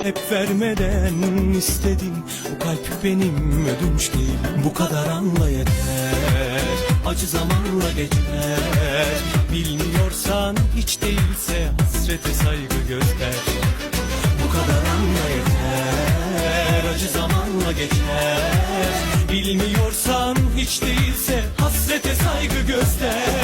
hep vermeden istedin. Bu kalp benim, ödünç değil. Bu kadar anla yeter, acı zamanla geçer. Bilmiyorsan hiç değilse hasrete saygı göster. Bu kadar anla yeter, acı zamanla geçer. Bilmiyorsan hiç değilse hasrete saygı göster.